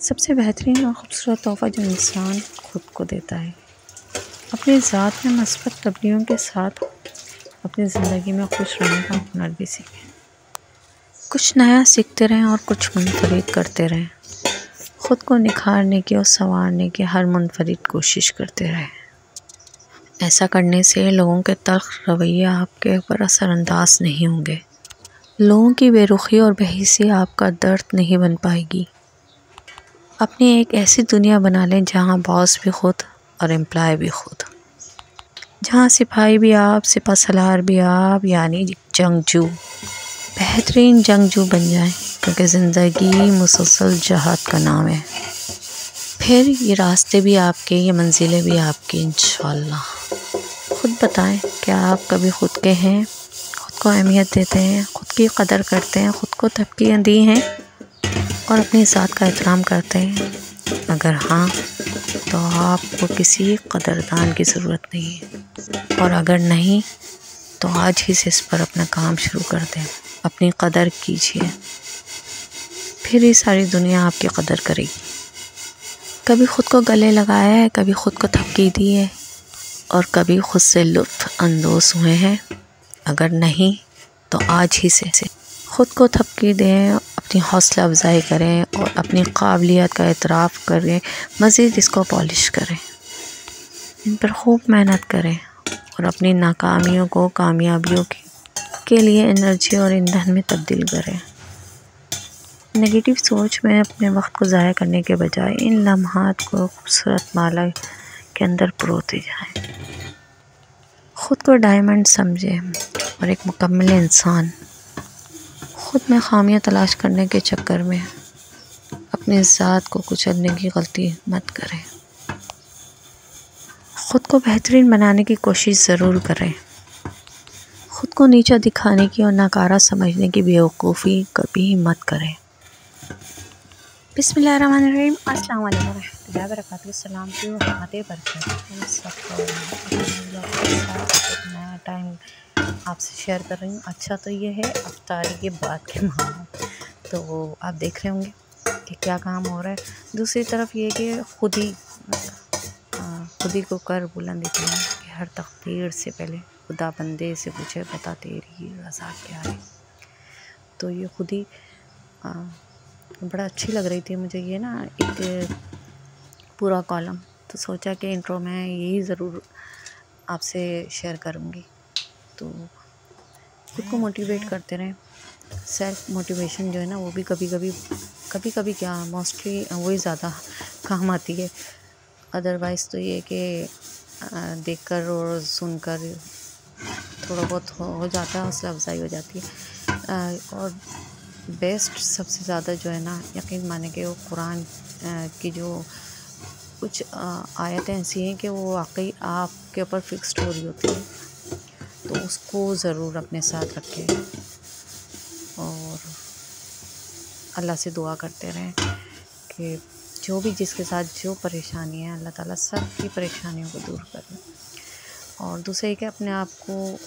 सबसे बेहतरीन और ख़ूबसूरत तोहफ़ा जो इंसान ख़ुद को देता है। अपनी ज़ात में मस्बत तब्दीलियों के साथ अपनी ज़िंदगी में खुश रहने का हुनर भी सीखें। कुछ नया सीखते रहें और कुछ मुनफरिद करते रहें। ख़ुद को निखारने की और संवारने की हर मुनफरिद कोशिश करते रहें। ऐसा करने से लोगों के तल्ख़ रवैये आपके ऊपर असरअंदाज नहीं होंगे। लोगों की बेरुखी और बेहिसी आपका दर्द नहीं बन पाएगी। अपनी एक ऐसी दुनिया बना लें जहाँ बॉस भी खुद और एम्प्लॉय भी खुद, जहाँ सिपाही भी आप, सिपह सलार भी आप, यानी जंगजू, बेहतरीन जंगजू बन जाएं, क्योंकि ज़िंदगी मुसलसल जहाद का नाम है। फिर ये रास्ते भी आपके, ये मंजिलें भी आपकी इंशाअल्लाह। खुद बताएं, क्या आप कभी खुद के हैं? खुद को अहमियत देते हैं? खुद की कदर करते हैं? खुद को तरक्कियाँ दी हैं और अपनी ज़ात का एहतराम करते हैं? अगर हाँ, तो आपको किसी कदरदान की ज़रूरत नहीं है, और अगर नहीं तो आज ही से इस पर अपना काम शुरू कर दें। अपनी कदर कीजिए, फिर ही सारी दुनिया आपकी कदर करेगी। कभी खुद को गले लगाया है, कभी खुद को थपकी दी है, और कभी खुद से लुत्फ़ अंदोज़ हुए हैं? अगर नहीं तो आज ही से खुद को थपकी दें, अपनी हौसला अफजाई करें और अपनी काबिलियत का एतराफ़ करें, मज़ीद इसको पॉलिश करें, इन पर खूब मेहनत करें और अपनी नाकामियों को कामयाबियों के लिए एनर्जी और ईंधन में तब्दील करें। नेगेटिव सोच में अपने वक्त को ज़ाया करने के बजाय इन लम्हात को खूबसूरत माला के अंदर परोते जाएं। ख़ुद को डायमंड समझें और एक मुकम्मल इंसान। ख़ुद में खामियां तलाश करने के चक्कर में अपनी ज़ात को कुचलने की गलती मत करें। ख़ुद को बेहतरीन बनाने की कोशिश ज़रूर करें। ख़ुद को नीचा दिखाने की और नाकारा समझने की बेवकूफ़ी कभी मत करें। बिस्मिल्लाहिर्रहमानिर्रहीम, अस्सलाम वालेकुम रहमतुल्लाहि व बरकातहू। सलाम की रहमतें बरकत सबको नया टाइम आपसे शेयर कर रही हूँ। अच्छा तो ये है अफ्तारी के बाद के माहौल, तो आप देख रहे होंगे कि क्या काम हो रहा है। दूसरी तरफ ये कि खुद ही को कर बुलंद इतना कि हर तकदीर से पहले खुदा बंदे से पूछे, बता तेरी रज़ा क्या है। तो ये खुद ही बड़ा अच्छी लग रही थी मुझे ये ना एक पूरा कॉलम, तो सोचा कि इंट्रो में यही ज़रूर आपसे शेयर करूँगी। तो खुद को मोटिवेट करते रहें। सेल्फ मोटिवेशन जो है ना, वो भी कभी कभी क्या मोस्टली वही ज़्यादा काम आती है। अदरवाइज़ तो ये कि देखकर और सुनकर थोड़ा बहुत हो जाता है, हौसला अफजाई हो जाती है। और बेस्ट सबसे ज़्यादा जो है ना, यकीन माने कि वो कुरान की जो कुछ आयतें ऐसी हैं कि वो वाकई आपके ऊपर फिक्स्ड हो रही होती है, तो उसको ज़रूर अपने साथ रखें और अल्लाह से दुआ करते रहें कि जो भी जिसके साथ जो परेशानी है, अल्लाह ताला सब की परेशानियों को दूर करें। और दूसरा ये कि अपने आप को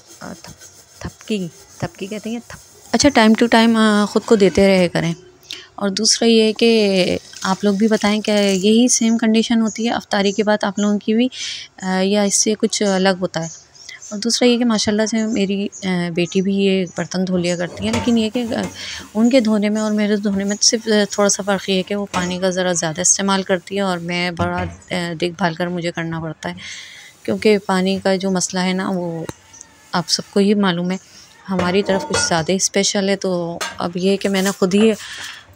थपकी कहते हैं, अच्छा, टाइम टू टाइम ख़ुद को देते रहे करें। और दूसरा ये है कि आप लोग भी बताएं कि यही सेम कंडीशन होती है अफ्तारी के बाद आप लोगों की भी, या इससे कुछ अलग होता है। और दूसरा ये कि माशाल्लाह से मेरी बेटी भी ये बर्तन धो लिया करती हैं, लेकिन ये कि उनके धोने में और मेरे धोने में सिर्फ थोड़ा सा फ़र्क ये है कि वो पानी का ज़रा ज़्यादा इस्तेमाल करती है और मैं बड़ा देखभाल कर मुझे करना पड़ता है, क्योंकि पानी का जो मसला है ना, वो आप सबको ही मालूम है, हमारी तरफ कुछ ज़्यादा ही स्पेशल है। तो अब ये है कि मैंने खुद ही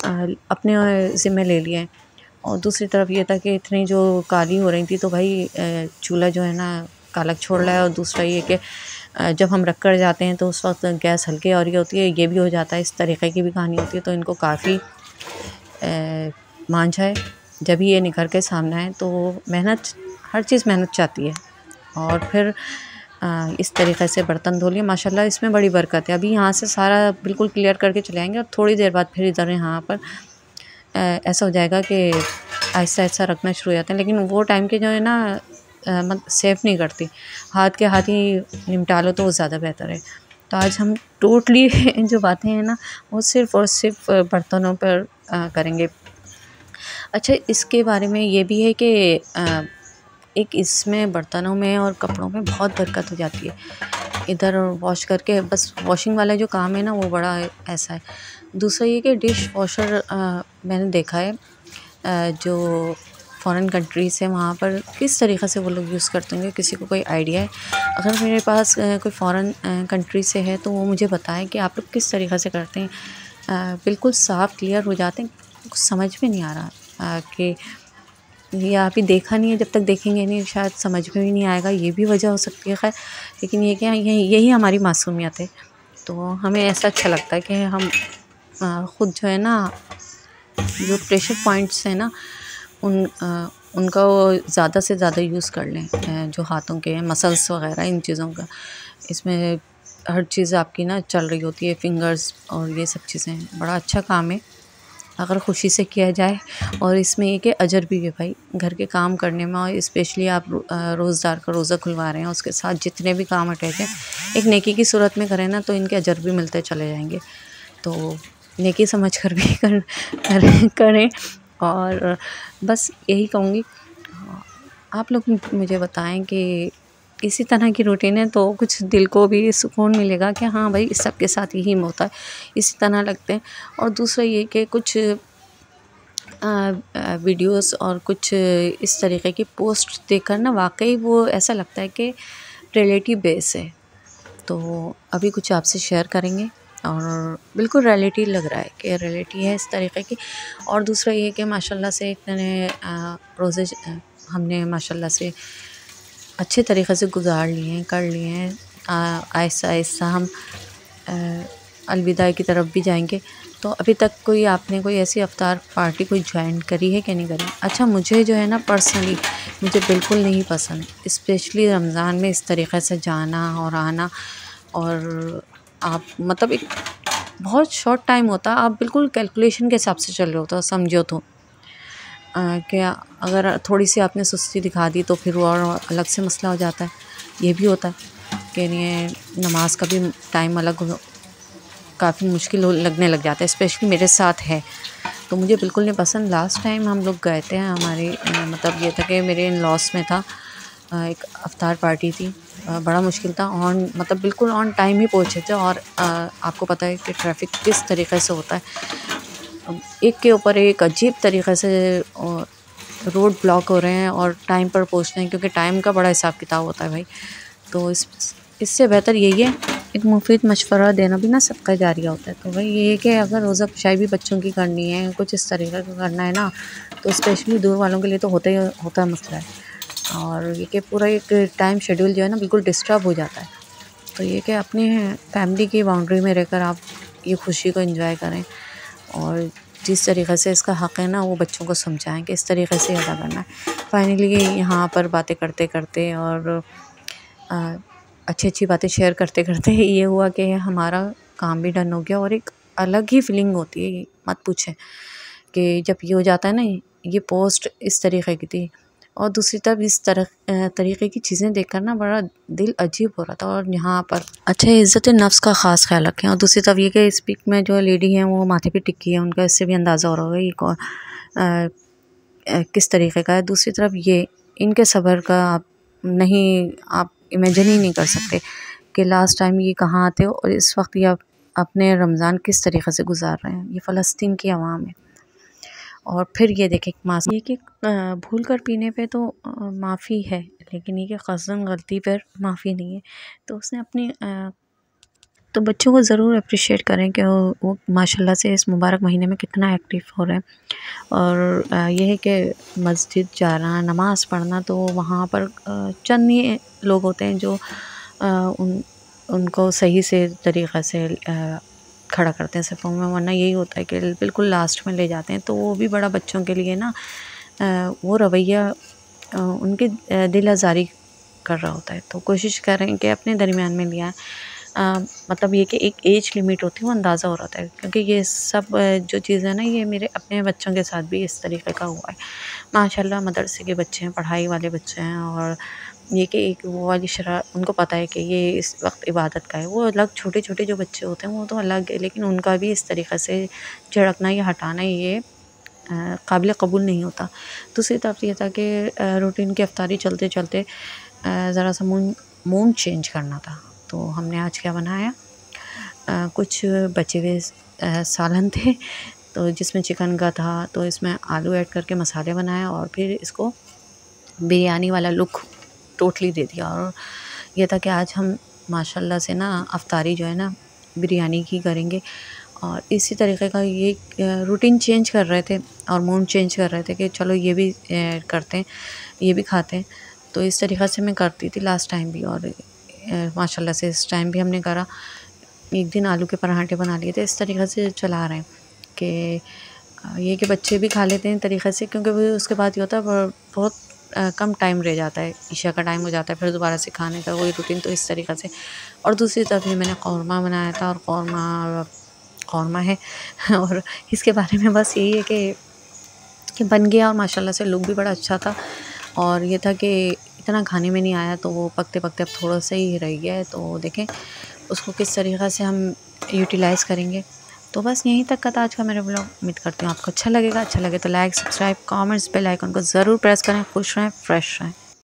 अपने ज़िम्मे ले लिया है। और दूसरी तरफ ये था कि इतनी जो काली हो रही थी, तो भाई चूल्हा जो है ना कालक छोड़ रहा है। और दूसरा ये कि जब हम रख कर जाते हैं तो उस वक्त गैस हल्की हो रही होती है, ये भी हो जाता है, इस तरीक़े की भी कहानी होती है। तो इनको काफ़ी मांझा है, जब ही ये निखर के सामने आए तो मेहनत, हर चीज़ मेहनत चाहती है। और फिर इस तरीक़े से बर्तन धो लिए, माशाल्लाह इसमें बड़ी बरकत है। अभी यहाँ से सारा बिल्कुल क्लियर करके चले आएँगे और थोड़ी देर बाद फिर इधर यहाँ पर ऐसा हो जाएगा कि आहिस्ता आहिस्ता रखना शुरू हो जाते हैं। लेकिन वो टाइम के जो है ना मतलब सेव नहीं करती, हाथ के हाथ ही निपटा लो तो वो ज़्यादा बेहतर है। तो आज हम टोटली जो बातें हैं ना, वो सिर्फ़ और सिर्फ बर्तनों पर करेंगे। अच्छा, इसके बारे में ये भी है कि एक इसमें बर्तनों में और कपड़ों में बहुत बरकत हो जाती है। इधर वॉश करके बस वॉशिंग वाला जो काम है ना वो बड़ा ऐसा है। दूसरा ये कि डिश वॉशर मैंने देखा है जो फ़ॉरेन कंट्रीज़ है वहाँ पर किस तरीक़े से वो लोग यूज़ करते होंगे, किसी को कोई आइडिया है? अगर मेरे पास कोई फ़ॉरेन कंट्री से है तो वो मुझे बताएं कि आप लोग किस तरीक़े से करते हैं। बिल्कुल साफ़ क्लियर हो जाते हैं। कुछ समझ में नहीं आ रहा कि ये अभी देखा नहीं है, जब तक देखेंगे नहीं शायद समझ में भी नहीं आएगा, ये भी वजह हो सकती है खैर। लेकिन ये क्या यही हमारी मासूमियत है। तो हमें ऐसा अच्छा लगता है कि हम ख़ुद जो है ना जो प्रेशर पॉइंट्स हैं ना उनका वो ज़्यादा से ज़्यादा यूज़ कर लें, जो हाथों के मसल्स वग़ैरह इन चीज़ों का। इसमें हर चीज़ आपकी ना चल रही होती है, फिंगर्स और ये सब चीज़ें। बड़ा अच्छा काम है अगर ख़ुशी से किया जाए। और इसमें एक है अजर भी है भाई घर के काम करने में, और स्पेशली आप रोज़दार का रोज़ा खुलवा रहे हैं, उसके साथ जितने भी काम अटैच हैं एक नेकी की सूरत में करें ना तो इनके अजर भी मिलते चले जाएंगे। तो नेकी समझ कर भी करें। और बस यही कहूँगी, आप लोग मुझे बताएं कि इसी तरह की रूटीन है तो कुछ दिल को भी सुकून मिलेगा कि हाँ भाई सबके साथ यही होता है, इसी तरह लगते हैं। और दूसरा ये कि कुछ वीडियोस और कुछ इस तरीके की पोस्ट देखकर ना वाकई वो ऐसा लगता है कि रिलेटिव बेस है। तो अभी कुछ आपसे शेयर करेंगे और बिल्कुल रियलिटी लग रहा है कि रियलिटी है इस तरीके की। और दूसरा ये कि माशाल्लाह से इतने रोज़े हमने माशाल्लाह से अच्छे तरीक़े से गुज़ार लिए हैं, कर लिए हैं। आहिस्ता-आहिस्ता हम अलविदा की तरफ भी जाएंगे। तो अभी तक कोई आपने कोई ऐसी इफ्तार पार्टी कोई जॉइन करी है कि नहीं करी? अच्छा, मुझे जो है ना पर्सनली मुझे बिल्कुल नहीं पसंद, स्पेशली रमज़ान में इस तरीक़े से जाना और आना। और आप मतलब एक बहुत शॉर्ट टाइम होता, आप बिल्कुल कैलकुलेशन के हिसाब से चल रहे होते हो समझो तो। क्या अगर थोड़ी सी आपने सुस्ती दिखा दी तो फिर वो और अलग से मसला हो जाता है। ये भी होता है कि नहीं नमाज का भी टाइम अलग काफ़ी मुश्किल लगने लग जाता है, स्पेशली मेरे साथ है तो मुझे बिल्कुल नहीं पसंद। लास्ट टाइम हम लोग गए थे, हमारे मतलब ये था कि मेरे इन लॉस में था, एक अफ्तार पार्टी थी। बड़ा मुश्किल था, ऑन मतलब बिल्कुल ऑन टाइम ही पहुँचे थे। और आपको पता है कि ट्रैफिक किस तरीक़े से होता है, एक के ऊपर एक अजीब तरीक़े से रोड ब्लॉक हो रहे हैं और टाइम पर पहुँचना है, क्योंकि टाइम का बड़ा हिसाब किताब होता है भाई। तो इससे बेहतर यही है, एक मुफीद मशवरा देना भी ना सबका जारिया होता है। तो भाई ये है कि अगर रोज़ा कुशाई भी बच्चों की करनी है, कुछ इस तरीक़े का करना है ना, तो स्पेशली दूर वालों के लिए तो होता है मसला है। और ये कि पूरा एक टाइम शेड्यूल जो है ना बिल्कुल डिस्टर्ब हो जाता है। तो ये कि अपने फैमिली की बाउंड्री में रहकर आप ये खुशी को एंजॉय करें, और जिस तरीक़े से इसका हक़ है ना वो बच्चों को समझाएं कि इस तरीक़े से अदा करना है। फाइनली यहाँ पर बातें करते करते और अच्छी अच्छी बातें शेयर करते करते ये हुआ कि हमारा काम भी डन हो गया। और एक अलग ही फीलिंग होती है, मत पूछें, कि जब ये हो जाता है ना, ये पोस्ट इस तरीक़े की थी और दूसरी तरफ इस तरीक़े की चीज़ें देखकर ना बड़ा दिल अजीब हो रहा था। और यहाँ पर अच्छा इज़्ज़त नफ्स का ख़ास ख्याल रखें। और दूसरी तरफ ये कि इस पिक में जो लेडी हैं वो माथे पे टिक्की है, उनका इससे भी अंदाज़ा हो रहा होगा ये किस तरीक़े का है। दूसरी तरफ ये इनके सब्र का आप इमेजिन ही नहीं कर सकते कि लास्ट टाइम ये कहाँ थे और इस वक्त ये अपने रमज़ान किस तरीक़े से गुजार रहे हैं। ये फ़लस्तीन की आवाम है। और फिर ये देखें ये कि भूल कर पीने पे तो माफ़ी है, लेकिन ये कि क़स्दन गलती पर माफ़ी नहीं है। तो उसने अपनी तो बच्चों को ज़रूर अप्रिशिएट करें कि वो माशाल्लाह से इस मुबारक महीने में कितना एक्टिव हो रहे हैं। और ये है कि मस्जिद जाना, नमाज़ पढ़ना, तो वहाँ पर चंद ही लोग होते हैं जो उनको सही से तरीक़े से खड़ा करते हैं सफ़ों में, वरना यही होता है कि बिल्कुल लास्ट में ले जाते हैं। तो वो भी बड़ा बच्चों के लिए ना वो रवैया उनकी दिल आज़ारी कर रहा होता है। तो कोशिश करें कि अपने दरमियान में लिया मतलब ये कि एक एज लिमिट होती है, वो अंदाज़ा हो रहा है। क्योंकि ये सब जो चीज़ है ना, ये मेरे अपने बच्चों के साथ भी इस तरीक़े का हुआ है। माशाल्लाह मदरसे के बच्चे हैं, पढ़ाई वाले बच्चे हैं, और ये कि एक वो वाली उनको पता है कि ये इस वक्त इबादत का है। वो अलग छोटे-छोटे जो बच्चे होते हैं वो तो अलग है, लेकिन उनका भी इस तरीक़े से झिड़कना या हटाना ये काबिल कबूल नहीं होता। दूसरी तरफ ये था कि रूटीन की अफ्तारी चलते चलते ज़रा सा मूड चेंज करना था। तो हमने आज क्या बनाया, कुछ बचे हुए सालन थे तो जिसमें चिकन का था, तो इसमें आलू ऐड करके मसाले बनाया और फिर इसको बिरयानी वाला लुक टोटली दे दिया। और ये था कि आज हम माशाल्लाह से ना अफ्तारी जो है ना बिरयानी की करेंगे। और इसी तरीके का ये रूटीन चेंज कर रहे थे और मूड चेंज कर रहे थे कि चलो ये भी करते हैं, ये भी खाते हैं। तो इस तरीक़े से मैं करती थी लास्ट टाइम भी, और माशाल्लाह से इस टाइम भी हमने करा। एक दिन आलू के पराठे बना लिए थे। इस तरीक़े से चला रहे हैं कि ये कि बच्चे भी खा लेते हैं तरीक़े से, क्योंकि वो उसके बाद ये होता है बहुत कम टाइम रह जाता है, ईशा का टाइम हो जाता है, फिर दोबारा से खाने का वही रूटीन। तो इस तरीक़े से। और दूसरी तरफ ये मैंने कौरमा बनाया था, और कौरमा है और इसके बारे में बस यही है कि बन गया और माशाल्लाह से लुक भी बड़ा अच्छा था। और ये था कि इतना खाने में नहीं आया, तो वो पकते पकते अब थोड़ा सा ही रह गया है। तो देखें उसको किस तरीक़े से हम यूटिलाइज़ करेंगे। तो बस यहीं तक का था आज का मेरा ब्लॉग। उम्मीद करती हूँ आपको अच्छा लगेगा। अच्छा लगे तो like, subscribe, comments, bell icon को ज़रूर प्रेस करें। खुश रहें, फ्रेश रहें।